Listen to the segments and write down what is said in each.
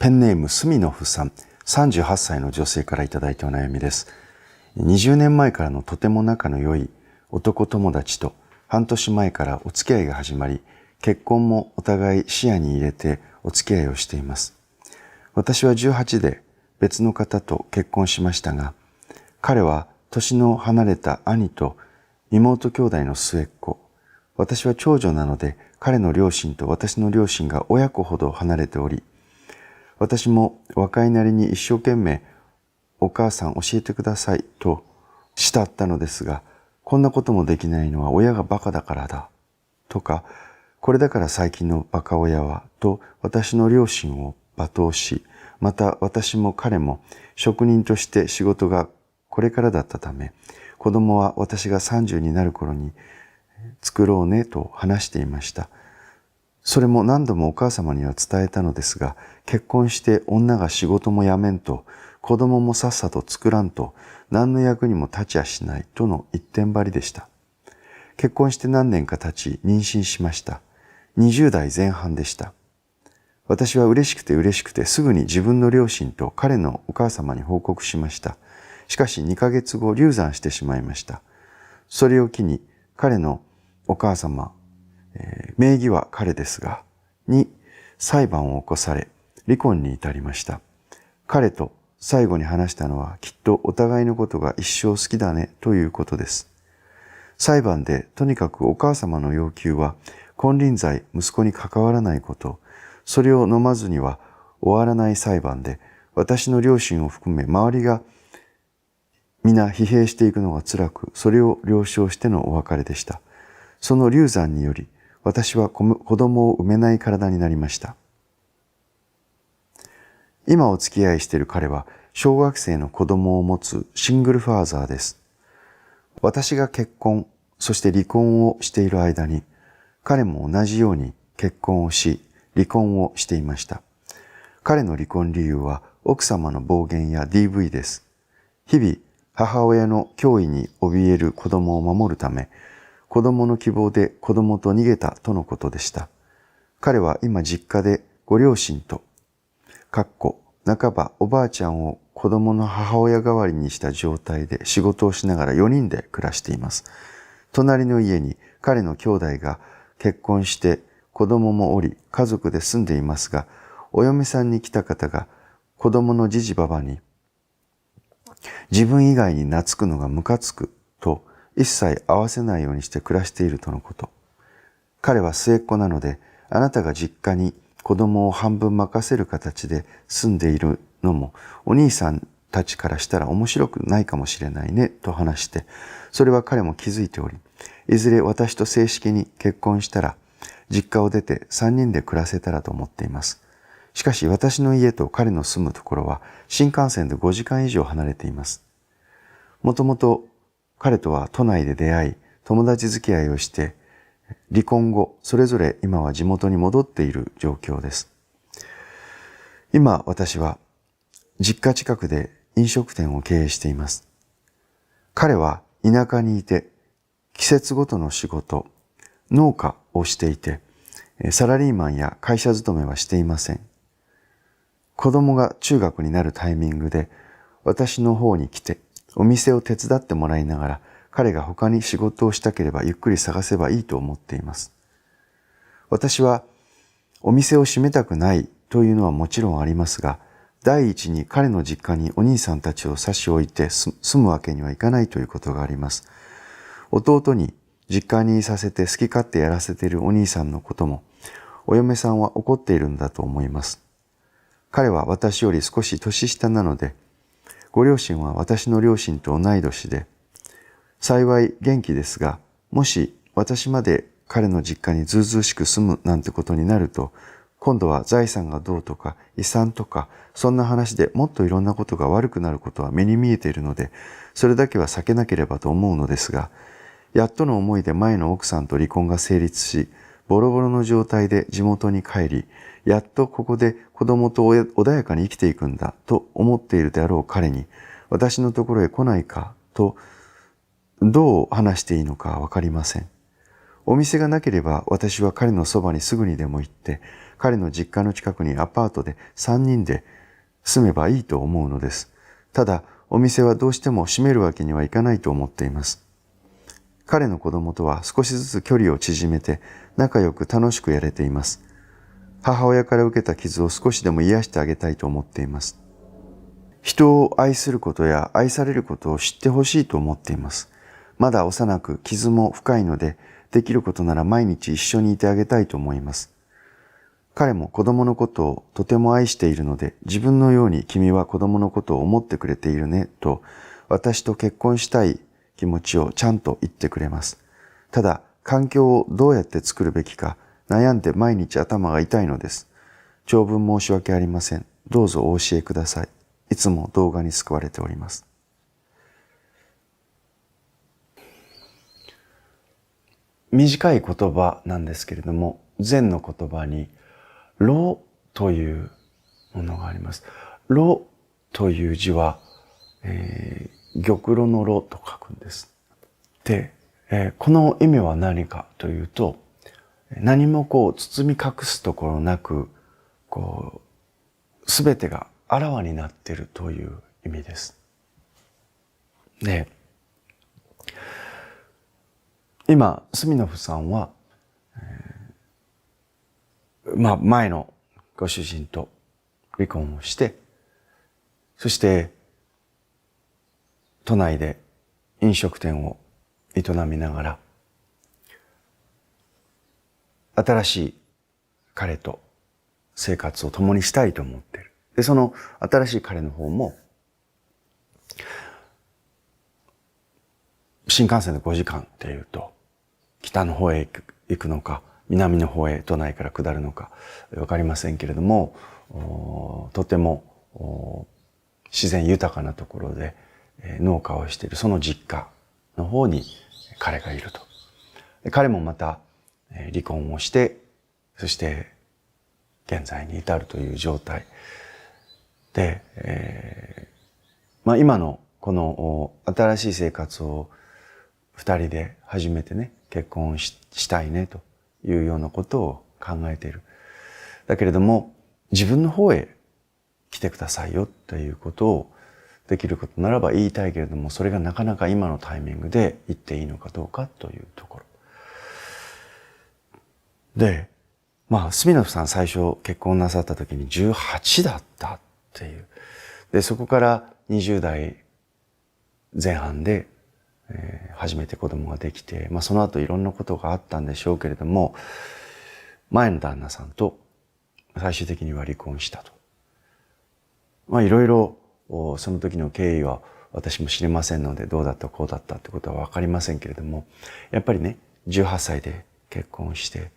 ペンネームスミノフさん、38歳の女性からいただいたお悩みです。20年前からのとても仲の良い男友達と半年前からお付き合いが始まり、結婚もお互い視野に入れてお付き合いをしています。私は18で別の方と結婚しましたが、彼は年の離れた兄と妹兄弟の末っ子。私は長女なので、彼の両親と私の両親が親子ほど離れており、私も若いなりに一生懸命お母さん教えてくださいと慕ったのですが、こんなこともできないのは親がバカだからだとか、これだから最近のバカ親はと私の両親を罵倒し、また私も彼も職人として仕事がこれからだったため、子供は私が30になる頃に作ろうねと話していました。それも何度もお母様には伝えたのですが、結婚して女が仕事も辞めんと、子供もさっさと作らんと、何の役にも立ちやしないとの一点張りでした。結婚して何年か経ち、妊娠しました。20代前半でした。私は嬉しくてすぐに自分の両親と彼のお母様に報告しました。しかし2ヶ月後、流産してしまいました。それを機に彼のお母様、名義は彼ですが、に裁判を起こされ、離婚に至りました。彼と最後に話したのは、きっとお互いのことが一生好きだねということです。裁判でとにかくお母様の要求は、金輪際息子に関わらないこと、それを飲まずには終わらない裁判で、私の両親を含め周りが皆疲弊していくのが辛く、それを了承してのお別れでした。その流産により、私は子供を産めない体になりました。今お付き合いしている彼は、小学生の子供を持つシングルファーザーです。私が結婚、そして離婚をしている間に、彼も同じように結婚をし、離婚をしていました。彼の離婚理由は、奥様の暴言や DV です。日々、母親の脅威に怯える子供を守るため、子供の希望で子供と逃げたとのことでした。彼は今実家でご両親と、半ばおばあちゃんを子供の母親代わりにした状態で仕事をしながら4人で暮らしています。隣の家に彼の兄弟が結婚して子供もおり家族で住んでいますが、お嫁さんに来た方が子供のじじばばに自分以外に懐くのがムカつくと一切合わせないようにして暮らしているとのこと。彼は末っ子なので、あなたが実家に子供を半分任せる形で住んでいるのもお兄さんたちからしたら面白くないかもしれないねと話して、それは彼も気づいており、いずれ私と正式に結婚したら実家を出て3人で暮らせたらと思っています。しかし私の家と彼の住むところは新幹線で5時間以上離れています。もともと彼とは都内で出会い、友達付き合いをして、離婚後、それぞれ今は地元に戻っている状況です。今、私は実家近くで飲食店を経営しています。彼は田舎にいて、季節ごとの仕事、農家をしていて、サラリーマンや会社勤めはしていません。子供が中学になるタイミングで、私の方に来て、お店を手伝ってもらいながら、彼が他に仕事をしたければゆっくり探せばいいと思っています。私はお店を閉めたくないというのはもちろんありますが、第一に彼の実家にお兄さんたちを差し置いて住むわけにはいかないということがあります。弟に実家にいさせて好き勝手やらせているお兄さんのことも、お嫁さんは怒っているんだと思います。彼は私より少し年下なので、ご両親は私の両親と同い年で、幸い元気ですが、もし私まで彼の実家にずうずうしく住むなんてことになると、今度は財産がどうとか遺産とか、そんな話でもっといろんなことが悪くなることは目に見えているので、それだけは避けなければと思うのですが、やっとの思いで前の奥さんと離婚が成立し、ボロボロの状態で地元に帰り、やっとここで子供と穏やかに生きていくんだと思っているであろう彼に、私のところへ来ないかと、どう話していいのかわかりません。お店がなければ私は彼のそばにすぐにでも行って、彼の実家の近くにアパートで3人で住めばいいと思うのです。ただ、お店はどうしても閉めるわけにはいかないと思っています。彼の子供とは少しずつ距離を縮めて仲良く楽しくやれています。母親から受けた傷を少しでも癒してあげたいと思っています。人を愛することや愛されることを知ってほしいと思っています。まだ幼く傷も深いので、できることなら毎日一緒にいてあげたいと思います。彼も子供のことをとても愛しているので、自分のように君は子供のことを思ってくれているねと、私と結婚したい気持ちをちゃんと言ってくれます。ただ、環境をどうやって作るべきか悩んで毎日頭が痛いのです。長文申し訳ありません。どうぞお教えください。いつも動画に救われております。短い言葉なんですけれども、禅の言葉に炉というものがあります。炉という字は、玉露の炉と書くんです。で、この意味は何かというと、何も包み隠すところなく、すべてがあらわになっているという意味です。で、今、スミノフさんは、前のご主人と離婚をして、そして都内で飲食店を営みながら、新しい彼と生活を共にしたいと思っている。で、その新しい彼の方も、新幹線で5時間っていうと、北の方へ行くのか、南の方へ都内から下るのか、わかりませんけれども、とても自然豊かなところで農家をしているその実家の方に彼がいると。彼もまた離婚をして、そして現在に至るという状態で、今のこの新しい生活を二人で始めてね、結婚したいねというようなことを考えている。だけれども、自分の方へ来てくださいよということをできることならば言いたいけれども、それがなかなか今のタイミングで言っていいのかどうかというところ。で、スミノフさん最初結婚なさった時に18だったっていう。で、そこから20代前半で、初めて子供ができて、その後いろんなことがあったんでしょうけれども、前の旦那さんと最終的には離婚したと。いろいろその時の経緯は私も知りませんので、どうだったこうだったってことはわかりませんけれども、やっぱりね、18歳で結婚して、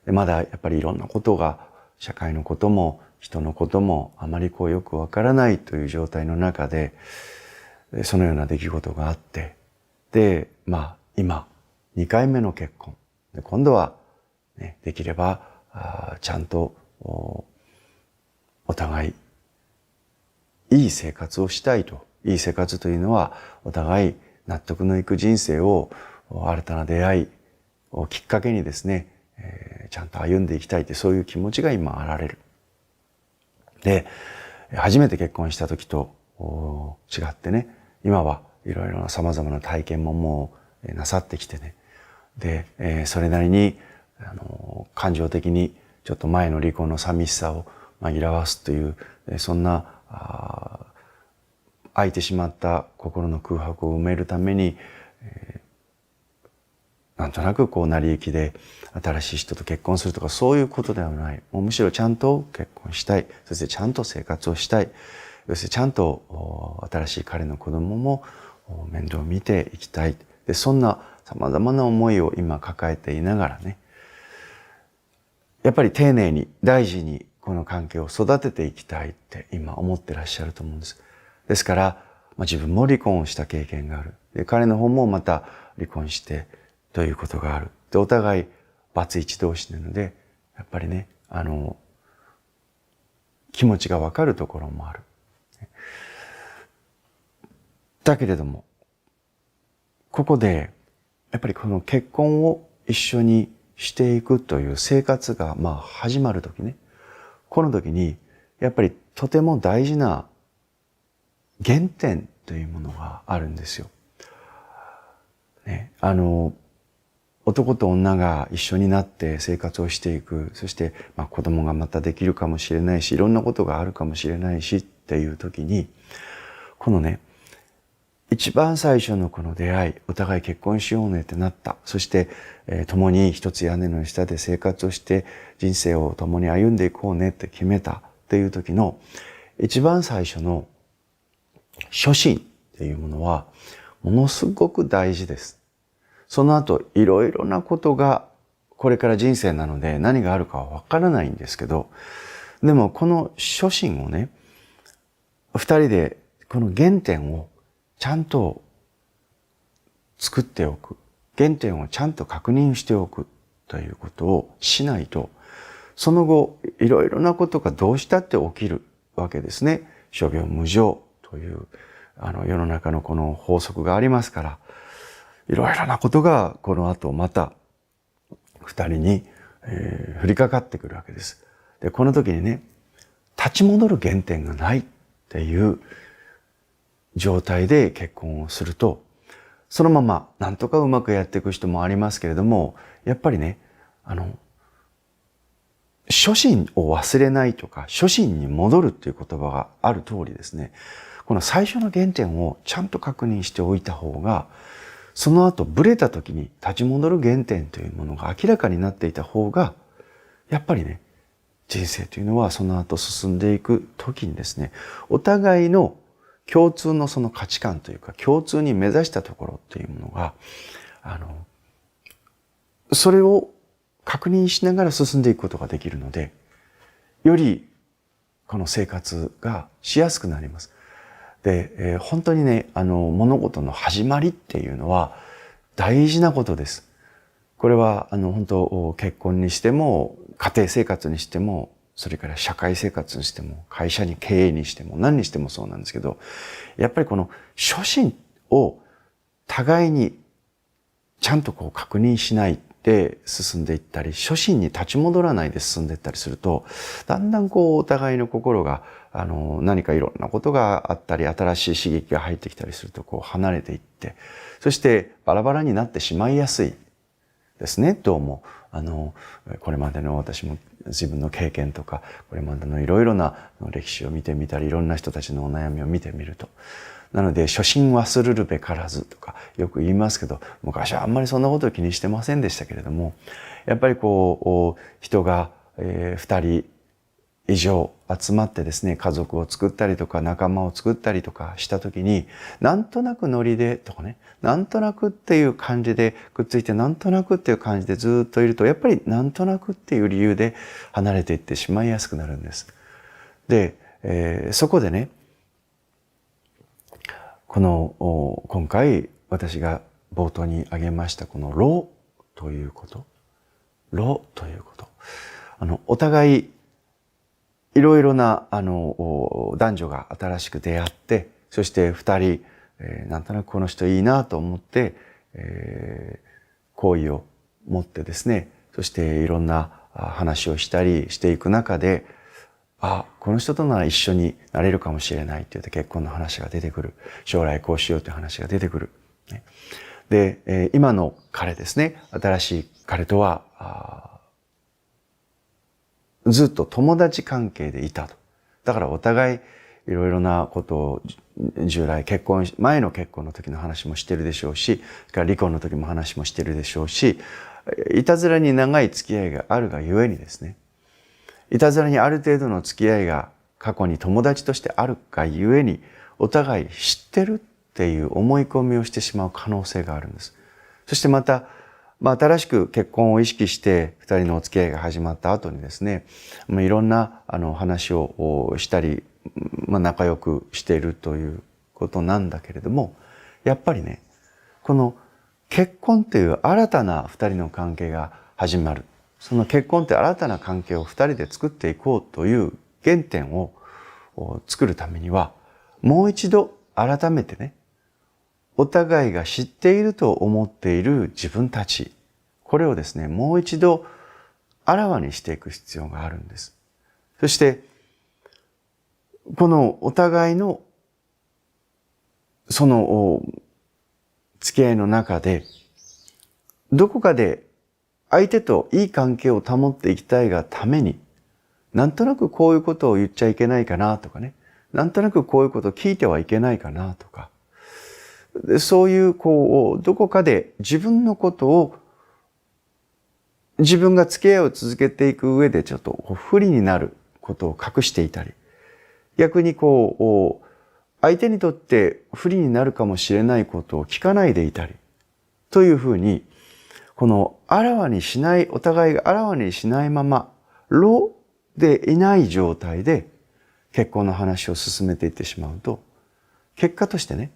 まだやっぱりいろんなことが、社会のことも人のこともあまりよくわからないという状態の中で、そのような出来事があって、で、今、2回目の結婚。で今度は、ね、できれば、ちゃんとお互い、いい生活をしたいと。いい生活というのは、お互い納得のいく人生を、新たな出会いをきっかけにですね、ちゃんと歩んでいきたいという、そういう気持ちが今あられる。で、初めて結婚した時と違ってね、今はいろいろな様々な体験ももうなさってきてね。で、それなりに、感情的にちょっと前の離婚の寂しさを紛らわすという、そんな、空いてしまった心の空白を埋めるために、なんとなく成り行きで新しい人と結婚するとかそういうことではない。もうむしろちゃんと結婚したい。そしてちゃんと生活をしたい。そしてちゃんと新しい彼の子供も面倒を見ていきたい。で、そんな様々な思いを今抱えていながらね、やっぱり丁寧に大事にこの関係を育てていきたいって今思ってらっしゃると思うんです。ですから、自分も離婚をした経験がある。で、彼の方もまた離婚してということがある。で、お互いバツイチ同士なので、やっぱりね、気持ちがわかるところもある。だけれども、ここで、やっぱりこの結婚を一緒にしていくという生活が始まるときね、この時にやっぱりとても大事な原点というものがあるんですよ。ね、男と女が一緒になって生活をしていく、そして子供がまたできるかもしれないし、いろんなことがあるかもしれないしっていう時に、このね、一番最初のこの出会い、お互い結婚しようねってなった。そして、共に一つ屋根の下で生活をして人生を共に歩んでいこうねって決めたっていう時の一番最初の初心っていうものはものすごく大事です。その後いろいろなことがこれから人生なので何があるかはわからないんですけど、でもこの初心をね、二人でこの原点をちゃんと作っておく。原点をちゃんと確認しておくということをしないと、その後いろいろなことがどうしたって起きるわけですね。諸行無常という世の中のこの法則がありますから、いろいろなことがこの後また二人に、降りかかってくるわけです。で、この時にね、立ち戻る原点がないっていう状態で結婚をすると、そのままなんとかうまくやっていく人もありますけれども、やっぱりね、初心を忘れないとか、初心に戻るっていう言葉がある通りですね、この最初の原点をちゃんと確認しておいた方が、その後ブレた時に立ち戻る原点というものが明らかになっていた方が、やっぱりね、人生というのはその後進んでいく時にですね、お互いの共通のその価値観というか、共通に目指したところっていうものが、それを確認しながら進んでいくことができるので、よりこの生活がしやすくなります。で、本当にね、物事の始まりっていうのは大事なことです。これは、本当、結婚にしても、家庭生活にしても、それから社会生活にしても、会社に経営にしても、何にしてもそうなんですけど、やっぱりこの初心を互いにちゃんと確認しないで進んでいったり、初心に立ち戻らないで進んでいったりすると、だんだんお互いの心が、何かいろんなことがあったり、新しい刺激が入ってきたりすると、離れていって、そしてバラバラになってしまいやすいですね。どうも、これまでの私も自分の経験とか、これまでのいろいろな歴史を見てみたり、いろんな人たちのお悩みを見てみると。なので、初心忘るるべからずとかよく言いますけど、昔はあんまりそんなことを気にしてませんでしたけれども、やっぱり人が、二人以上集まってですね、家族を作ったりとか仲間を作ったりとかしたときに、なんとなくノリでとかね、なんとなくっていう感じでくっついて、なんとなくっていう感じでずっといると、やっぱりなんとなくっていう理由で離れていってしまいやすくなるんです。で、そこでね、今回私が冒頭に挙げましたこの労ということ。労ということ。お互いいろいろな男女が新しく出会って、そして二人、なんとなくこの人いいなと思って、好意を持ってですね、そしていろんな話をしたりしていく中で、この人となら一緒になれるかもしれないって言って結婚の話が出てくる。将来こうしようという話が出てくる。で、今の彼ですね、新しい彼とは、ずっと友達関係でいたと。だからお互いいろいろなことを従来前の結婚の時の話もしてるでしょうし、それから離婚の時も話もしてるでしょうし、いたずらに長い付き合いがあるがゆえにですね、いたずらにある程度の付き合いが過去に友達としてあるがゆえに、お互い知ってるっていう思い込みをしてしまう可能性があるんです。そしてまた、新しく結婚を意識して二人のお付き合いが始まった後にですね、いろんな話をしたり、仲良くしているということなんだけれども、やっぱりね、この結婚という新たな二人の関係が始まる。その結婚って新たな関係を二人で作っていこうという原点を作るためには、もう一度改めてね、お互いが知っていると思っている自分たち、これをですね、もう一度あらわにしていく必要があるんです。そして、このお互いのその付き合いの中で、どこかで相手といい関係を保っていきたいがために、なんとなくこういうことを言っちゃいけないかなとかね、なんとなくこういうことを聞いてはいけないかなとか、そういうどこかで自分のことを、自分が付き合いを続けていく上でちょっと不利になることを隠していたり、逆に相手にとって不利になるかもしれないことを聞かないでいたり、というふうに、このあらわにしない、お互いがあらわにしないまま、ロでいない状態で結婚の話を進めていってしまうと、結果としてね、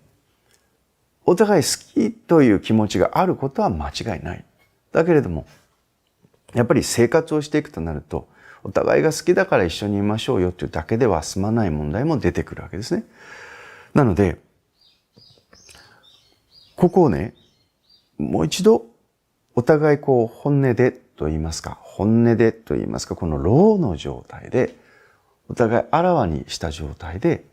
お互い好きという気持ちがあることは間違いない。だけれども、やっぱり生活をしていくとなると、お互いが好きだから一緒にいましょうよっていうだけでは済まない問題も出てくるわけですね。なので、ここをね、もう一度、お互い本音でと言いますか、このローの状態で、お互いあらわにした状態で、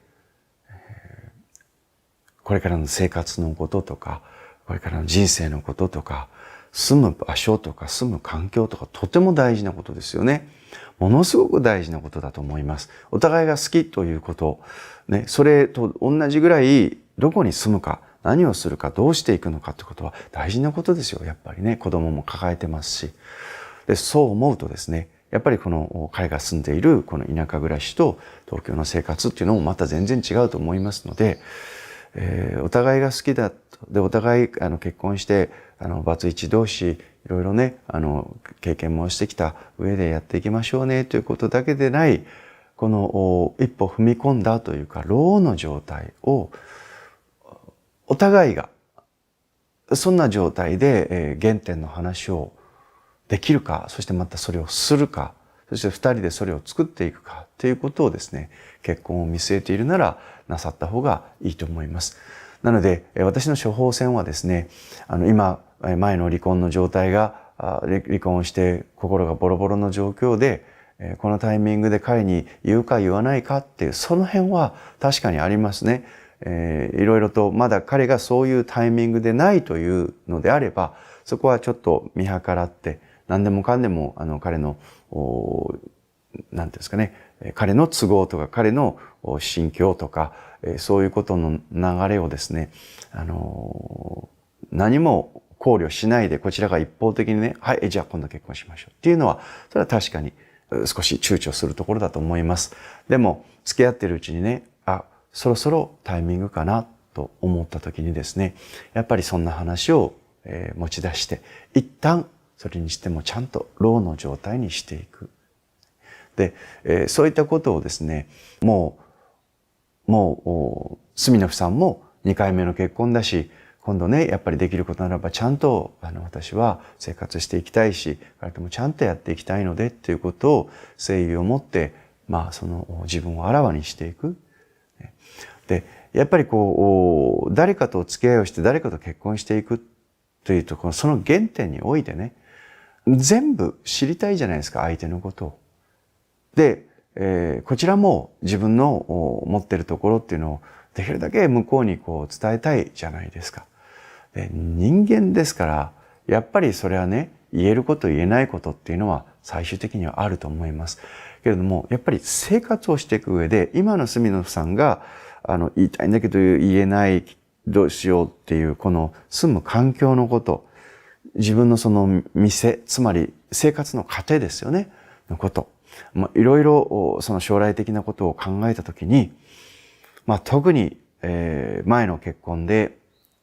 これからの生活のこととか、これからの人生のこととか、住む場所とか住む環境とかとても大事なことですよね。ものすごく大事なことだと思います。お互いが好きということ、ね、それと同じぐらいどこに住むか、何をするか、どうしていくのかってことは大事なことですよ。やっぱりね、子供も抱えてますし。で、そう思うとですね、やっぱり彼が住んでいるこの田舎暮らしと東京の生活っていうのもまた全然違うと思いますので、お互いが好きだで、お互い結婚してバツイチ同士いろいろね経験もしてきた上でやっていきましょうねということだけでない、この一歩踏み込んだというかローの状態をお互いがそんな状態で原点の話をできるか、そしてまたそれをするか、そして二人でそれを作っていくかということをですね、結婚を見据えているならなさった方がいいと思います。なので私の処方箋はですね、今前の離婚の状態が離婚をして心がボロボロの状況でこのタイミングで彼に言うか言わないかっていうその辺は確かにありますね。いろいろとまだ彼がそういうタイミングでないというのであれば、そこはちょっと見計らって何でもかんでも彼のなんていうんですかね、彼の都合とか彼の心境とかそういうことの流れをですね、何も考慮しないでこちらが一方的にね、はい、じゃあ今度結婚しましょうっていうのは、それは確かに少し躊躇するところだと思います。でも付き合ってるうちにね、そろそろタイミングかなと思った時にですね、やっぱりそんな話を持ち出して一旦それにしてもちゃんとローの状態にしていく。で、そういったことをですね、もう住野さんも2回目の結婚だし、今度ね、やっぱりできることならばちゃんと私は生活していきたいし、彼ともちゃんとやっていきたいのでっていうことを誠意を持って、その自分をあらわにしていく。で、やっぱり誰かとお付き合いをして誰かと結婚していくというところ、その原点においてね、全部知りたいじゃないですか、相手のことを。で、こちらも自分の持ってるところっていうのをできるだけ向こうに伝えたいじゃないですか。で、人間ですから、やっぱりそれはね、言えること言えないことっていうのは最終的にはあると思います。けれども、やっぱり生活をしていく上で、今の住野さんが言いたいんだけど言えない、どうしようっていうこの住む環境のこと、自分のその店、つまり生活の糧ですよね、のこと。いろいろその将来的なことを考えたときに、特に前の結婚で、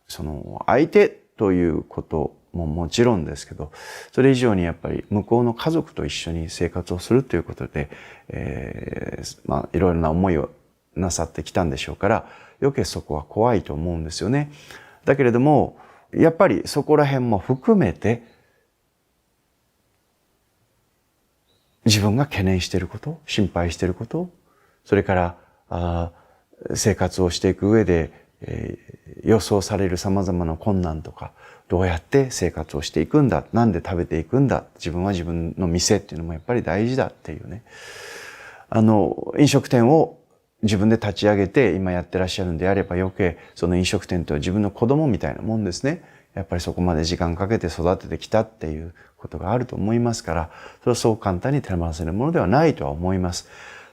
その相手ということももちろんですけど、それ以上にやっぱり向こうの家族と一緒に生活をするということで、いろいろな思いをなさってきたんでしょうから、余計そこは怖いと思うんですよね。だけれども、やっぱりそこら辺も含めて、自分が懸念していること、心配していること、それから生活をしていく上で、予想される様々な困難とか、どうやって生活をしていくんだ、なんで食べていくんだ、自分は自分の店っていうのもやっぱり大事だっていうね。飲食店を自分で立ち上げて今やってらっしゃるんであれば余計その飲食店とは自分の子供みたいなもんですね。やっぱりそこまで時間かけて育ててきたっていうことがあると思いますから、それはそう簡単に手放せるものではないとは思います。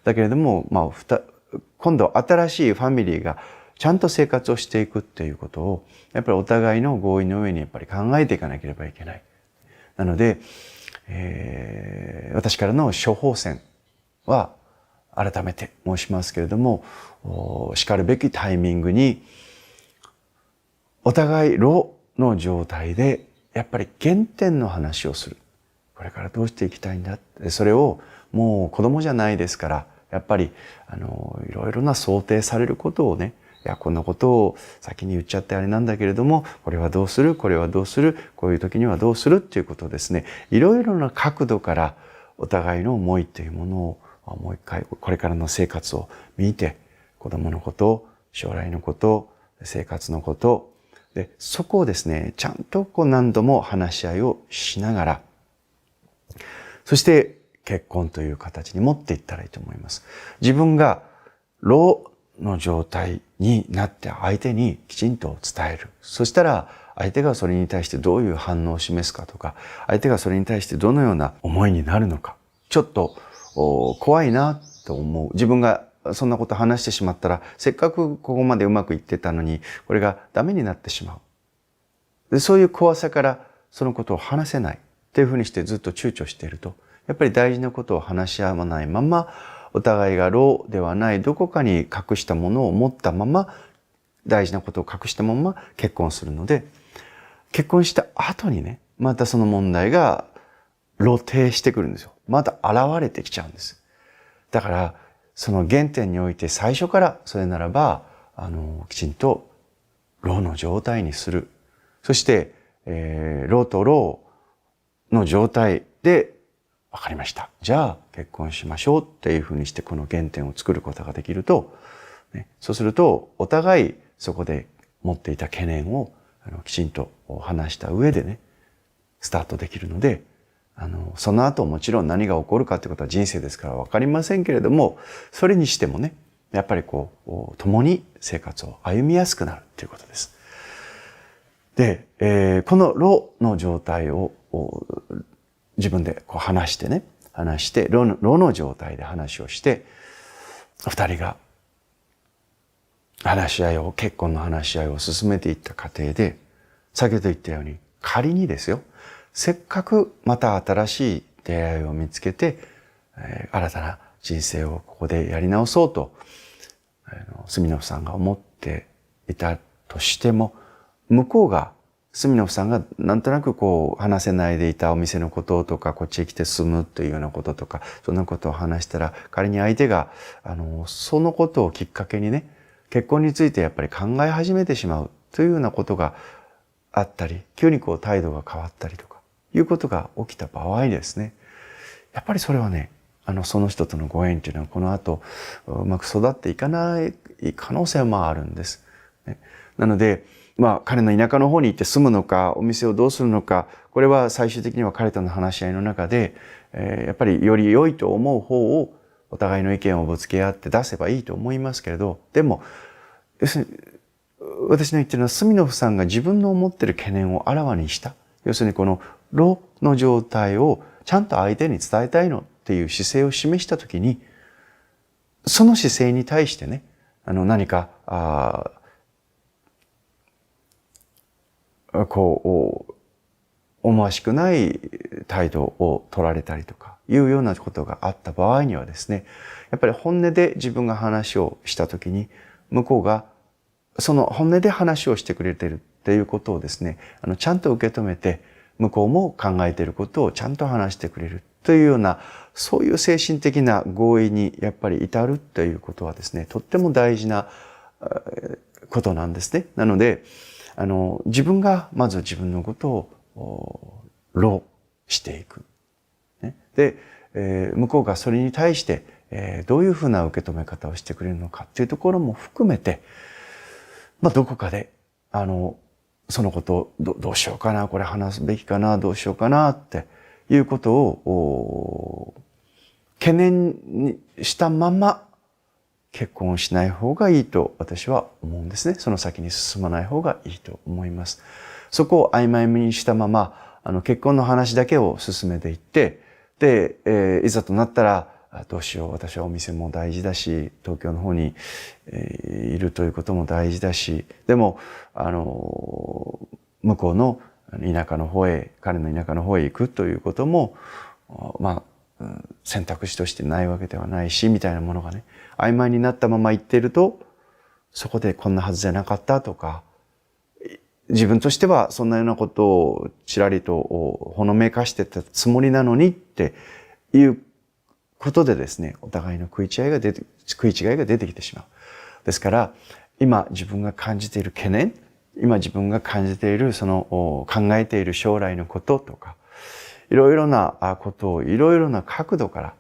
だけれども、今度新しいファミリーがちゃんと生活をしていくっていうことを、やっぱりお互いの合意の上にやっぱり考えていかなければいけない。なので、私からの処方箋は改めて申しますけれども、しるべきタイミングにお互いロの状態でやっぱり原点の話をする。これからどうしていきたいんだって、それをもう子供じゃないですから、やっぱりいろいろな想定されることをね、いやこんなことを先に言っちゃってあれなんだけれども、これはどうする、これはどうする、こういう時にはどうするっていうことをですね、いろいろな角度からお互いの思いっていうものをもう一回これからの生活を見て、子供のこと、将来のこと、生活のことで、そこをですね、ちゃんと何度も話し合いをしながら、そして結婚という形に持っていったらいいと思います。自分が老の状態になって相手にきちんと伝える。そしたら相手がそれに対してどういう反応を示すかとか、相手がそれに対してどのような思いになるのか、ちょっと怖いなと思う。自分がそんなこと話してしまったら、せっかくここまでうまくいってたのに、これがダメになってしまう。で、そういう怖さからそのことを話せないっていうふうにしてずっと躊躇していると、やっぱり大事なことを話し合わないまま、お互いが老ではないどこかに隠したものを持ったまま、大事なことを隠したまま結婚するので、結婚した後にね、またその問題が露呈してくるんですよ。また現れてきちゃうんです。だから、その原点において最初からそれならば、きちんと老の状態にする。そして、老と老の状態で、わかりました。じゃあ結婚しましょうっていうふうにしてこの原点を作ることができると、ね、そうするとお互いそこで持っていた懸念をきちんと話した上でね、スタートできるので、その後もちろん何が起こるかってことは人生ですからわかりませんけれども、それにしてもね、やっぱり共に生活を歩みやすくなるっていうことです。で、この老の状態を自分で話してね、老の状態で話をして、二人が結婚の話し合いを進めていった過程で、先ほど言ったように、仮にですよ、せっかくまた新しい出会いを見つけて、新たな人生をここでやり直そうと、住野さんが思っていたとしても、向こうが住野さんがなんとなく話せないでいたお店のこととか、こっちへ来て住むというようなこととか、そんなことを話したら、仮に相手が、そのことをきっかけにね、結婚についてやっぱり考え始めてしまうというようなことがあったり、急に態度が変わったりとか、いうことが起きた場合ですね、やっぱりそれはね、その人とのご縁というのはこの後、うまく育っていかない可能性もあるんです。なので、彼の田舎の方に行って住むのか、お店をどうするのか、これは最終的には彼との話し合いの中で、やっぱりより良いと思う方をお互いの意見をぶつけ合って出せばいいと思いますけれど、でも、要するに、私の言ってるのは、住野さんが自分の思ってる懸念をあらわにした。要するにこの老の状態をちゃんと相手に伝えたいのっていう姿勢を示したときに、その姿勢に対してね、何か、思わしくない態度を取られたりとかいうようなことがあった場合にはですね、やっぱり本音で自分が話をしたときに、向こうがその本音で話をしてくれているっていうことをですね、ちゃんと受け止めて、向こうも考えていることをちゃんと話してくれるというような、そういう精神的な合意にやっぱり至るということはですね、とっても大事なことなんですね。なので、自分がまず自分のことを老していく。で、向こうがそれに対して、どういうふうな受け止め方をしてくれるのかっていうところも含めて、どこかで、そのことをどうしようかな、これ話すべきかな、どうしようかなっていうことを懸念にしたまま結婚をしない方がいいと私は思うんですね。その先に進まない方がいいと思います。そこを曖昧にしたまま結婚の話だけを進めていって、で、いざとなったらどうしよう、私はお店も大事だし、東京の方にいるということも大事だし、でも向こうの田舎の方へ、彼の田舎の方へ行くということも選択肢としてないわけではないし、みたいなものがね、曖昧になったまま言っていると、そこでこんなはずじゃなかったとか、自分としてはそんなようなことをちらりとほのめかしてたつもりなのにっていうことでですね、お互いの食い違いが出てきてしまう。ですから、今自分が感じている懸念、今自分が感じているその考えている将来のこととか、いろいろなことをいろいろな角度から、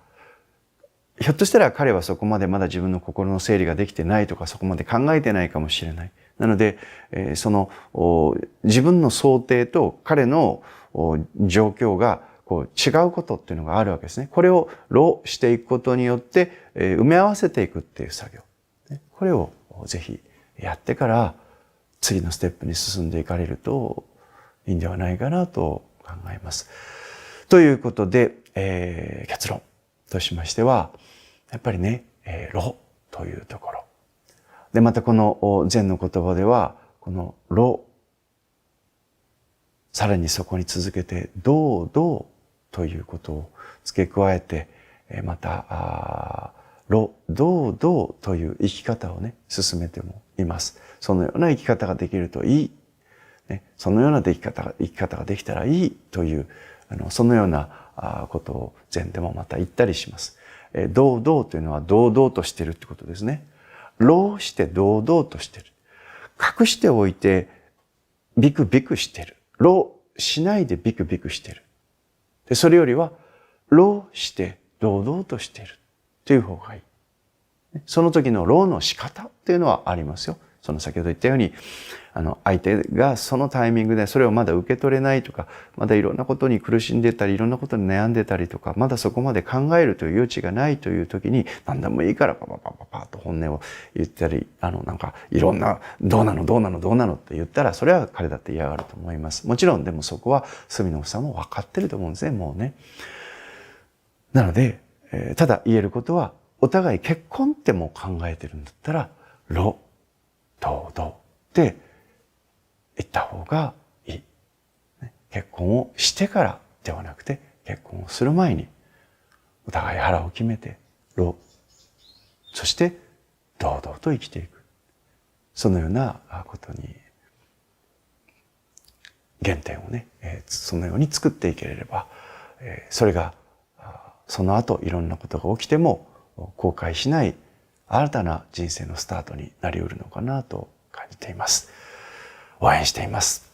ひょっとしたら彼はそこまでまだ自分の心の整理ができてないとか、そこまで考えてないかもしれない。なので、その自分の想定と彼の状況が違うことっていうのがあるわけですね。これをロしていくことによって埋め合わせていくっていう作業。これをぜひやってから次のステップに進んでいかれるといいんではないかなと考えます。ということで、結論としましては、やっぱりね、ロというところ。で、またこの禅の言葉では、このロ、さらにそこに続けて、どうということを付け加えて、また、ロ、どうという生き方をね、進めてもいます。そのような生き方ができるといい。ね、そのような生き方ができたらいいという、そのようなことを禅でもまた言ったりします。堂々というのは堂々としてるってことですね。ロして堂々としてる。隠しておいてビクビクしてる。ロしないでビクビクしてる。で、それよりはロして堂々としてるという方がいい。その時のロの仕方っていうのはありますよ。その先ほど言ったように、相手がそのタイミングでそれをまだ受け取れないとか、まだいろんなことに苦しんでたり、いろんなことに悩んでたりとか、まだそこまで考えるという余地がないという時に、何でもいいからパッと本音を言ったり、なんかいろんな、どうなのって言ったら、それは彼だって嫌がると思います。もちろん、でもそこは隅野さんも分かってると思うんですね、もうね。なので、ただ言えることは、お互い結婚っても考えてるんだったら、ロ、堂々って言った方がいい。結婚をしてからではなくて、結婚をする前に、お互い腹を決めて、ロ、そして堂々と生きていく。そのようなことに、原点をね、そのように作っていければ、それが、その後いろんなことが起きても、後悔しない新たな人生のスタートになりうるのかなと感じています。応援しています。